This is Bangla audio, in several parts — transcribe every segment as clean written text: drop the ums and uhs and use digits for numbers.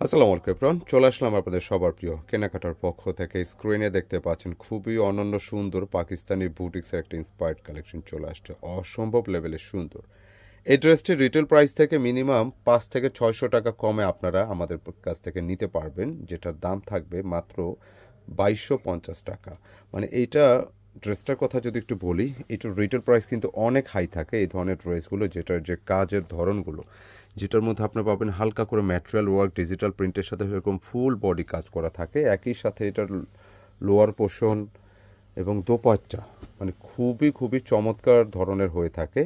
আসসালামু আলাইকুম এভরিওয়ান, চলে আসলাম আপনাদের সবার প্রিয় কেনাকাটার পক্ষ থেকে। স্ক্রিনে দেখতে পাচ্ছেন খুবই অনন্য সুন্দর পাকিস্তানি বুটিক্সের একটা ইন্সপায়ার্ড কালেকশন চলে আসছে, অসম্ভব লেভেলের সুন্দর। এই ড্রেসটির রিটেল প্রাইস থেকে মিনিমাম 500 থেকে 600 টাকা কমে আপনারা আমাদের কাছ থেকে নিতে পারবেন, যেটার দাম থাকবে মাত্র 2250 টাকা। মানে এইটা ড্রেসটার কথা যদি একটু বলি, এটার রিটেল প্রাইস কিন্তু অনেক হাই থাকে এই ধরনের ড্রেসগুলো, যেটার যে কাজের ধরনগুলো, যেটার মধ্যে আপনি পাবেন হালকা করে ম্যাটেরিয়াল ওয়ার্ক, ডিজিটাল প্রিন্টের সাথে এরকম ফুল বডি কাজ করা থাকে, একই সাথে এটার লোয়ার পোর্শন এবং দোপাট্টা মানে খুবই খুবই চমৎকার ধরনের হয়ে থাকে।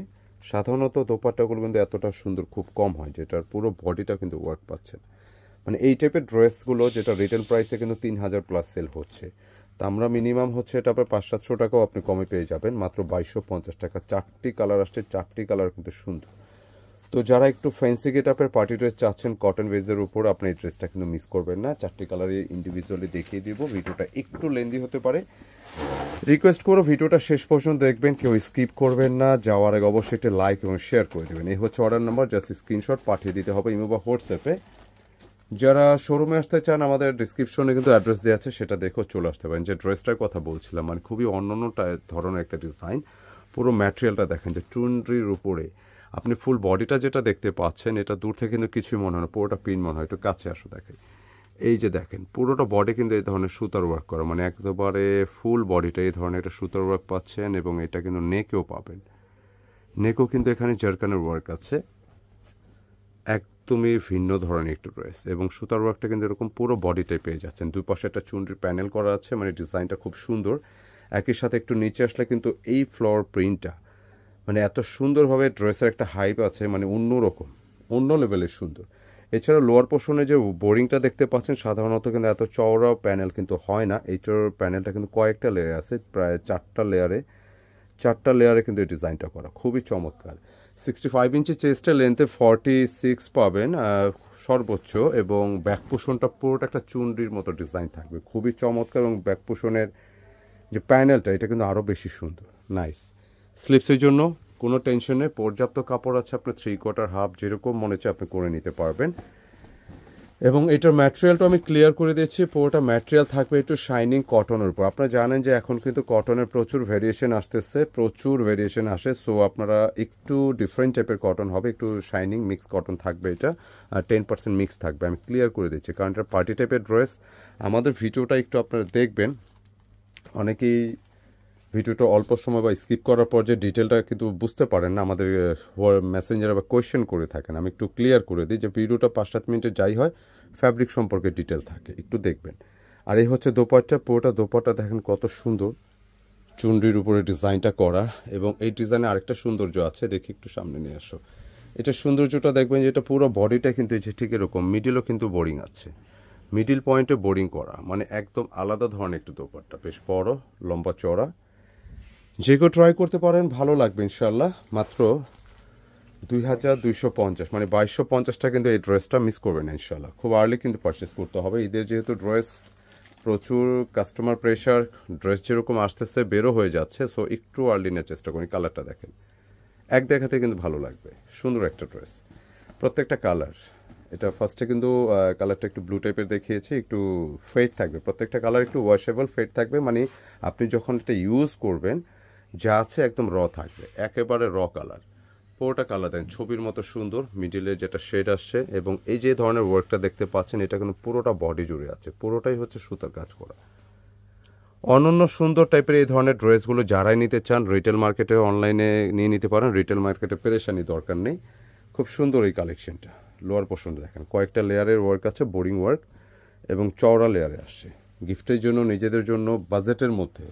সাধারণত দোপাট্টাগুলো কিন্তু এতটা সুন্দর খুব কম হয়, যেটার পুরো বডিটা কিন্তু ওয়ার্ক পাচ্ছেন। মানে এই টাইপের ড্রেসগুলো যেটা রিটেল প্রাইসে কিন্তু 3000+ সেল হচ্ছে, তা আমরা মিনিমাম হচ্ছে এটা আপনার 500-700 টাকাও আপনি কমে পেয়ে যাবেন মাত্র 2250 টাকা। 4টি কালার আসছে, 4টি কালার কিন্তু সুন্দর। তো যারা একটু ফ্যান্সি গেট আপের পার্টি ড্রেস চাচ্ছেন কটন বেজের উপর, আপনি এই ড্রেসটা কিন্তু মিস করবেন না। 4টি কালারই ইন্ডিভিজুয়ালি দেখিয়ে দিব, ভিডিওটা একটু লেন্দি হতে পারে, রিকোয়েস্ট করো ভিডিওটা শেষ পর্যন্ত দেখবেন, কেউ স্কিপ করবেন না। যাওয়ার আগে অবশ্যই একটি লাইক এবং শেয়ার করে দেবেন। এই হচ্ছে অর্ডার নাম্বার, জাস্ট স্ক্রিনশট পাঠিয়ে দিতে হবে ইমো বা হোয়াটসঅ্যাপে। যারা শোরুমে আসতে চান আমাদের ডিসক্রিপশনে কিন্তু অ্যাড্রেস দেওয়া আছে, সেটা দেখেও চলে আসতে পারেন। যে ড্রেসটার কথা বলছিলাম মানে খুবই অন্যান্য ধরনের একটা ডিজাইন, পুরো ম্যাটেরিয়ালটা দেখেন যে চুনরির উপরে আপনি ফুল বডিটা যেটা দেখতে পাচ্ছেন, এটা দূর থেকে কিন্তু কিছুই মনে হয় না, পুরোটা পিন মনে হয়। একটু কাছে আসো দেখেন, এই যে দেখেন পুরোটা বডি কিন্তু এই ধরনের সুতার ওয়ার্ক করা, মানে একেবারে ফুল বডিটা এই ধরনের একটা সুতার ওয়ার্ক পাচ্ছেন। এবং এটা কিন্তু নেকেও পাবেন, নেকও কিন্তু এখানে জারকানের ওয়ার্ক আছে, একদমই ভিন্ন ধরনের একটু ড্রেস। এবং সুতার ওয়ার্কটা কিন্তু এরকম পুরো বডিটাই পেয়ে যাচ্ছেন। দুই পাশে একটা চুনরির প্যানেল করা আছে, মানে ডিজাইনটা খুব সুন্দর। একই সাথে একটু নিচে আসলে কিন্তু এই ফ্লোর প্রিন্টটা মানে এত সুন্দরভাবে ড্রেসের একটা হাইপ আছে, মানে অন্যরকম, অন্য লেভেলের সুন্দর। এছাড়া লোয়ার পোর্শনে যে বোরিংটা দেখতে পাচ্ছেন, সাধারণত কিন্তু এত চওড়া প্যানেল কিন্তু হয় না। এইটার প্যানেলটা কিন্তু কয়েকটা লেয়ার আছে, প্রায় 4টা লেয়ারে কিন্তু এই ডিজাইনটা করা, খুবই চমৎকার। 65 ইঞ্চি চেস্টের লেন্থে 46 পাবেন সর্বোচ্চ। এবং ব্যাক পোর্শনটা পুরোটা একটা চুনরির মতো ডিজাইন থাকবে, খুবই চমৎকার। এবং ব্যাক পোর্শনের যে প্যানেলটা, এটা কিন্তু আরও বেশি সুন্দর, নাইস। স্লিপসের জন্য কোনো টেনশন নেই, পর্যাপ্ত কাপড় আছে, আপনি 3/4 হাফ যেরকম মনে হচ্ছে আপনি করে নিতে পারবেন। এবং এটার ম্যাটেরিয়ালটা আমি ক্লিয়ার করে দিচ্ছি, পুরোটা ম্যাটেরিয়াল থাকবে একটু শাইনিং কটনের উপর। আপনারা জানেন যে এখন কিন্তু কটনের প্রচুর ভেরিয়েশন আসতেছে, প্রচুর ভেরিয়েশন আসে, সো আপনারা একটু ডিফারেন্ট টাইপের কটন হবে, একটু শাইনিং মিক্স কটন থাকবে এটা, আর 10% মিক্স থাকবে। আমি ক্লিয়ার করে দিচ্ছি কারণ এটা পার্টি টাইপের ড্রেস। আমাদের ভিডিওটা একটু আপনারা দেখবেন, অনেকেই ভিডিওটা অল্প সময় বা স্কিপ করার পর যে ডিটেলটা কিন্তু বুঝতে পারেন না, আমাদের মেসেঞ্জারে বা কোয়েশ্চেন করে থাকেন। আমি একটু ক্লিয়ার করে দিই যে ভিডিওটা 5-7 মিনিটে যাই হয়, ফ্যাব্রিক সম্পর্কে ডিটেল থাকে, একটু দেখবেন। আর এই হচ্ছে দোপাট্টা, পুরোটা দোপাট্টা দেখেন কত সুন্দর, চুনরির উপরে ডিজাইনটা করা। এবং এই ডিজাইনে আরেকটা সৌন্দর্য আছে, দেখি একটু সামনে নিয়ে আসো। এটা সৌন্দর্যটা দেখবেন যে এটা পুরো বডিটা কিন্তু এই যে ঠিক এরকম মিডিলও কিন্তু বোরিং আছে, মিডিল পয়েন্টে বোরিং করা, মানে একদম আলাদা ধরনের একটু দোপাট্টা, বেশ বড় লম্বা চড়া। যে কেউ ট্রাই করতে পারেন, ভালো লাগবে ইনশাল্লাহ। মাত্র 2250, মানে 2250টা কিন্তু এই ড্রেসটা মিস করবেন না ইনশাল্লাহ। খুব আর্লি কিন্তু পারচেস করতে হবে, ঈদের যেহেতু ড্রেস, প্রচুর কাস্টমার প্রেশার, ড্রেস যেরকম আসতেছে বেরো হয়ে যাচ্ছে, সো একটু আর্লি নেওয়ার চেষ্টা করি। কালারটা দেখেন, এক দেখাতে কিন্তু ভালো লাগবে, সুন্দর একটা ড্রেস, প্রত্যেকটা কালার। এটা ফার্স্টে কিন্তু কালারটা একটু ব্লু টাইপের দেখিয়েছি, একটু ফেড থাকবে, প্রত্যেকটা কালার একটু ওয়াশেবল ফেড থাকবে, মানে আপনি যখন এটা ইউজ করবেন যা আছে একদম থাকবে, একেবারে কালার। পুরোটা কালার দেন ছবির মতো সুন্দর, মিডিলে যেটা শেড আসছে। এবং এই যে ধরনের ওয়ার্কটা দেখতে পাচ্ছেন, এটা কিন্তু পুরোটা বডি জুড়ে আছে, পুরোটাই হচ্ছে সুতার কাজ করা। অনন্য সুন্দর টাইপের এই ধরনের ড্রেসগুলো যারাই নিতে চান, রিটেল মার্কেটে অনলাইনে নিয়ে নিতে পারেন, রিটেল মার্কেটে পেরেশানি দরকার নেই। খুব সুন্দর এই কালেকশনটা। লোয়ার পোর্শনটা দেখেন, কয়েকটা লেয়ারের ওয়ার্ক আছে, বোরিং ওয়ার্ক, এবং চওড়া লেয়ারে আসছে। গিফটের জন্য, নিজেদের জন্য, বাজেটের মধ্যে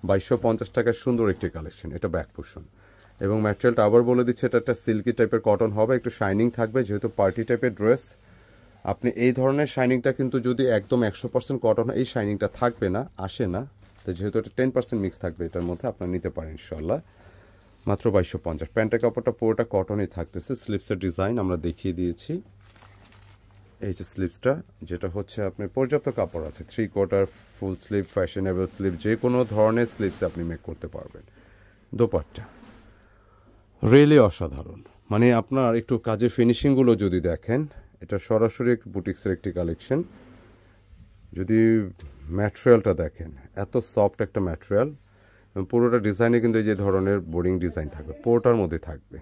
2250 টাকার সুন্দর একটি কালেকশন। এটা ব্যাক পোর্শন। এবং ম্যাটেরিয়ালটা আবার বলে দিচ্ছে, এটা একটা সিল্কি টাইপের কটন হবে, একটু শাইনিং থাকবে, যেহেতু পার্টি টাইপের ড্রেস। আপনি এই ধরনের শাইনিংটা কিন্তু যদি একদম 100% কটন, এই শাইনিংটা থাকবে না, আসে না। তো যেহেতু এটা 10% মিক্স থাকবে এটার মধ্যে, আপনার নিতে পারেন ইনশাল্লাহ। মাত্র 2250। প্যান্টের কাপড়টা পুরোটা কটনই থাকতেছে, স্লিপসের ডিজাইন আমরা দেখিয়ে দিয়েছি। এই যে স্লিপসটা, যেটা হচ্ছে আপনার পর্যাপ্ত কাপড় আছে, 3/4 ফুল স্লিভ, ফ্যাশনেবল স্লিভ, যে কোনো ধরনের স্লিপস আপনি মেক করতে পারবেন। দোপাট্টা রিয়েলি অসাধারণ, মানে আপনার একটু কাজের ফিনিশিংগুলো যদি দেখেন, এটা সরাসরি বুটিক্সের একটি কালেকশন। যদি ম্যাটেরিয়ালটা দেখেন, এত সফট একটা ম্যাটেরিয়াল, পুরোটা ডিজাইনে কিন্তু এই যে ধরনের বোরিং ডিজাইন থাকবে, পুরোটার মধ্যে থাকবে।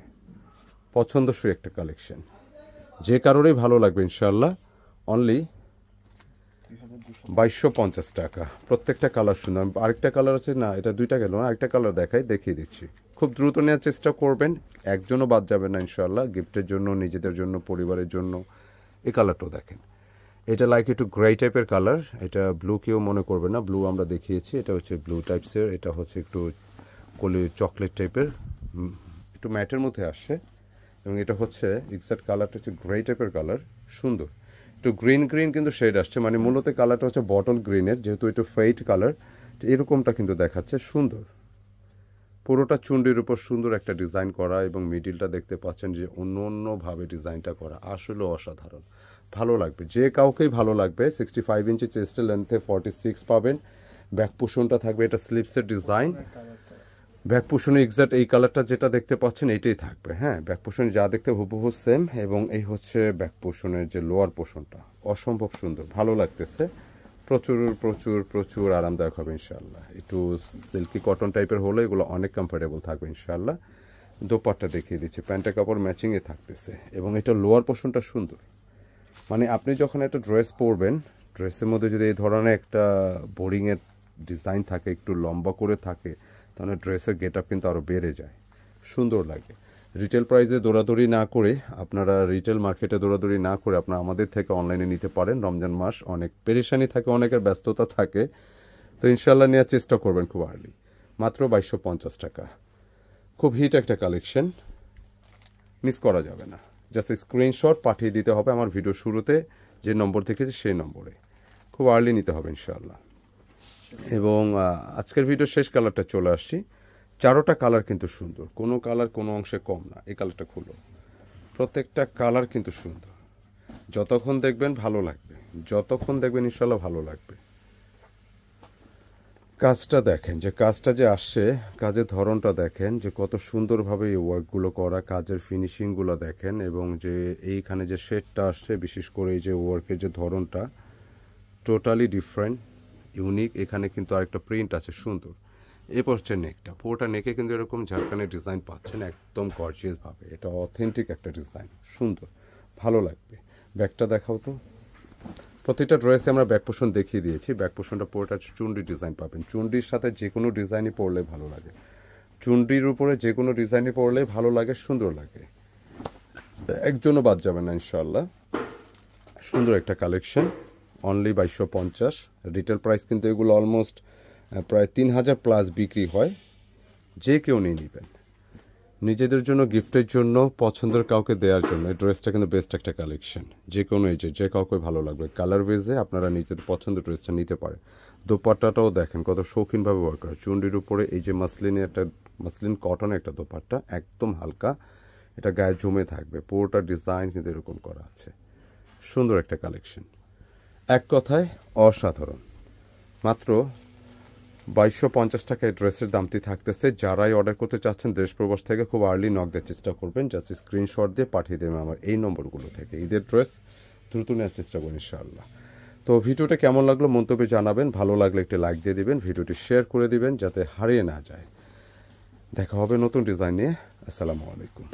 পছন্দসই একটা কালেকশন, যে কারোরই ভালো লাগবে ইনশাল্লাহ। অনলি 2250 টাকা। প্রত্যেকটা কালার সুন্দর। আরেকটা কালার আছে না, এটা দুইটা গেল না, আরেকটা কালার দেখিয়ে দিচ্ছি। খুব দ্রুত নেওয়ার চেষ্টা করবেন, একজনও বাদ যাবে না ইনশাল্লাহ। গিফটের জন্য, নিজেদের জন্য, পরিবারের জন্য। এই কালারটাও দেখেন, এটা লাইক একটু গ্রে টাইপের কালার। এটা ব্লু কেউ মনে করবে না, ব্লু আমরা দেখিয়েছি। এটা হচ্ছে ব্লু টাইপসের, এটা হচ্ছে একটু চকলেট টাইপের, একটু ম্যাটের মধ্যে আসছে। এবং এটা হচ্ছে এক্সাক্ট কালারটা হচ্ছে গ্রে টাইপের কালার, সুন্দর। একটু গ্রিন কিন্তু শেড আসছে, মানে মূলত কালারটা হচ্ছে বটল গ্রিনের, যেহেতু একটু ফেইট কালার এরকমটা কিন্তু দেখাচ্ছে, সুন্দর। পুরোটা চুন্ডির উপর সুন্দর একটা ডিজাইন করা, এবং মিডিলটা দেখতে পাচ্ছেন যে অন্যভাবে ডিজাইনটা করা, আসলে অসাধারণ। ভালো লাগবে, যে কাউকেই ভালো লাগবে। 65 ইঞ্চি চেস্টের লেন্থে 46 পাবেন। ব্যাক পোষণটা থাকবে, এটা স্লিপসের ডিজাইন। ব্যাক পোষণে এক্সাক্ট এই কালারটা যেটা দেখতে পাচ্ছেন এইটাই থাকবে। হ্যাঁ, ব্যাক পোষণে যা দেখতে হুবহু সেম। এবং এই হচ্ছে ব্যাক পোষণের যে লোয়ার পোষণটা, অসম্ভব সুন্দর, ভালো লাগতেছে। প্রচুর প্রচুর প্রচুর আরামদায়ক হবে ইনশাল্লাহ। একটু সিল্কি কটন টাইপের হলে এগুলো অনেক কমফোর্টেবল থাকবে ইনশাল্লাহ। দোপাট্টা দেখিয়ে দিচ্ছি, প্যান্টের কাপড় ম্যাচিংয়ে থাকতেছে। এবং এটা লোয়ার পোষণটা সুন্দর, মানে আপনি যখন একটা ড্রেস পরবেন, ড্রেসের মধ্যে যদি এই ধরনের একটা বোরিংয়ের ডিজাইন থাকে, একটু লম্বা করে থাকে, তাহলে ড্রেসের গেট আপ কিন্তু আরও বেড়ে যায়, সুন্দর লাগে। রিটেল প্রাইসে দৌড়াদৌড়ি না করে, আপনারা রিটেল মার্কেটে দৌড়াদৌড়ি না করে আপনারা আমাদের থেকে অনলাইনে নিতে পারেন। রমজান মাস, অনেক পেরেশানি থাকে, অনেকের ব্যস্ততা থাকে, তো ইনশাল্লাহ নেওয়ার চেষ্টা করবেন খুব আর্লি। মাত্র 2250 টাকা। খুব হিট একটা কালেকশন, মিস করা যাবে না। জাস্ট স্ক্রিনশট পাঠিয়ে দিতে হবে আমার ভিডিও শুরুতে যে নম্বর দেখেছি সেই নম্বরে। খুব আর্লি নিতে হবে ইনশাল্লাহ। এবং আজকের ভিডিও শেষ কালারটা চলে আসছি। চারোটা কালার কিন্তু সুন্দর, কোনো কালার কোনো অংশে কম না। এই কালারটা খুলো, প্রত্যেকটা কালার কিন্তু সুন্দর। যতক্ষণ দেখবেন ভালো লাগবে, যতক্ষণ দেখবেন ইনশাল্লাহ ভালো লাগবে। কাজটা দেখেন, যে কাজটা যে আসছে, কাজের ধরনটা দেখেন যে কত সুন্দরভাবে এই ওয়ার্কগুলো করা, কাজের ফিনিশিংগুলো দেখেন। এবং যে এইখানে যে শেডটা আসছে, বিশেষ করে এই যে ওয়ার্কের যে ধরনটা টোটালি ডিফারেন্ট, ইউনিক। এখানে কিন্তু আরেকটা প্রিন্ট আছে সুন্দর। এরপর হচ্ছে নেকটা, পুরোটা নেকে কিন্তু এরকম ঝাড়খানের ডিজাইন পাচ্ছেন, একদম গর্জিয়াসভাবে। এটা অথেন্টিক একটা ডিজাইন, সুন্দর, ভালো লাগবে। ব্যাকটা দেখাও তো। প্রতিটা ড্রেসে আমরা ব্যাক পোষণ দেখিয়ে দিয়েছি। ব্যাক পোষণটা পুরোটা চুন্ডি ডিজাইন পাবেন। চুন্ডির সাথে যে কোনো ডিজাইনই পরলে ভালো লাগে, চুন্ডির উপরে যে কোনো ডিজাইনই পরলে ভালো লাগে, সুন্দর লাগে, একজনও বাদ যাবে না ইনশাল্লাহ। সুন্দর একটা কালেকশন, অনলি 2250। রিটেল প্রাইস কিন্তু এগুলো অলমোস্ট প্রায় 3000 প্লাস বিক্রি হয়। যে কেউ নিয়ে নেবেন, নিজেদের জন্য, গিফটের জন্য, পছন্দের কাউকে দেওয়ার জন্য। এই ড্রেসটা কিন্তু বেস্ট একটা কালেকশন, যে কোনো এজে যে কাউকে ভালো লাগবে। কালার ওয়েজে আপনারা নিজেদের পছন্দের ড্রেসটা নিতে পারেন। দোপাট্টাটাও দেখেন কত শৌখিনভাবে ওয়ার্ক করা, চুন্ডির উপরে এই যে মাসলিন কটনের একটা দোপাট্টা, একদম হালকা, এটা গায়ে জমে থাকবে। পুরোটা ডিজাইন কিন্তু এরকম করা আছে, সুন্দর একটা কালেকশন। এক কথায় অসাধারণ। মাত্র 2250 টাকায় ড্রেসের দামটি থাকতেছে। যারাই অর্ডার করতে চাচ্ছেন দেশ প্রবাস থেকে, খুব আর্লি নক দেওয়ার চেষ্টা করবেন। জাস্ট স্ক্রিনশট দিয়ে পাঠিয়ে দেবেন আমার এই নম্বরগুলো থেকে। ঈদের ড্রেস দ্রুত নেওয়ার চেষ্টা করবেন ইনশাআল্লাহ। তো ভিডিওটা কেমন লাগলো মন্তব্যে জানাবেন। ভালো লাগলে একটি লাইক দিয়ে দিবেন, ভিডিওটি শেয়ার করে দিবেন যাতে হারিয়ে না যায়। দেখা হবে নতুন ডিজাইন নিয়ে। আসসালামু আলাইকুম।